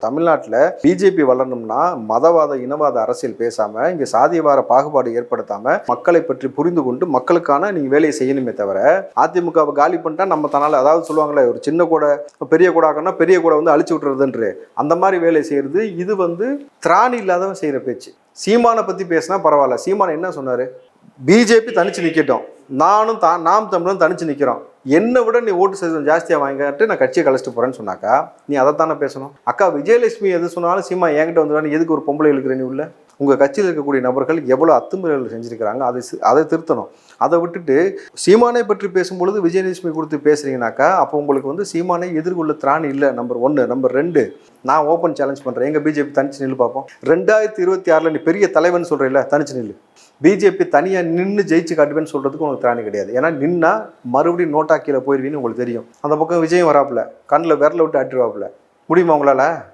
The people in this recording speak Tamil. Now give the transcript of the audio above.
தமிழ்நாட்டில் பிஜேபி வளரணும்னா மதவாத இனவாத அரசியல் பேசாம இங்க சாதிவார பாகுபாடு ஏற்படுத்தாம மக்களை பற்றி புரிந்து கொண்டு மக்களுக்கான நீங்க வேலையை செய்யணுமே தவிர அதிமுகவை காலி பண்ணிட்டா நம்ம தனால, அதாவது சொல்லுவாங்களே ஒரு சின்ன கூட பெரிய கூட ஆகணும்னா பெரிய கூட அழிச்சு விட்டுறதுன்று அந்த மாதிரி வேலை செய்யறது. இது திராணி இல்லாதவன் செய்யற பேச்சு. சீமானை பத்தி பேசினா பரவாயில்ல. சீமான் என்ன சொன்னாரு? பிஜேபி தனிச்சு நிக்கட்டும், நானும் நாம் தமிழும் தனிச்சு நிக்கிறோம், என்னை விட நீ ஓட்டு சதவீதம் ஜாஸ்தியாக வாங்கிட்டு நான் கட்சியை கழிச்சிட்டு போறேன்னு சொன்னாக்கா நீ அதைத்தானே பேசணும். அக்கா விஜயலட்சுமி எது சொன்னாலும் சீமா என்கிட்ட வந்துடான்னு எதுக்கு ஒரு பொம்பளை இழுக்கிற நீ உள்ள? உங்கள் கட்சியில் இருக்கக்கூடிய நபர்கள் எவ்வளோ அத்துமுறைகள் செஞ்சுருக்கிறாங்க, அதை திருத்தணும். அதை விட்டுட்டு சீமானை பற்றி பேசும்பொழுது விஜயலட்சுமி கொடுத்து பேசுறீங்கனாக்கா அப்போ உங்களுக்கு சீமானை எதிர்கொள்ள திராணி இல்லை. நம்பர் 1. நம்பர் 2, நான் ஓப்பன் சேலஞ்ச் பண்ணுறேன், எங்கள் பிஜேபி தனிச்சு நில்லு பார்ப்போம். 2026 நீ பெரிய தலைவன் சொல்கிறீல்ல, தனிச்சு நில்லு. பிஜேபி தனியாக நின்று ஜெயிச்சு காட்டுவேன்னு சொல்கிறதுக்கு உங்களுக்கு திராணி கிடையாது. ஏன்னா நின்னா மறுபடியும் நோட்டா கீழே போயிடுவீன்னு உங்களுக்கு தெரியும். அந்த பக்கம் விஜயம் வராப்புல, கண்ணில் விரல விட்டு ஆட்டிடுவாப்புல. முடியுமா உங்களால்?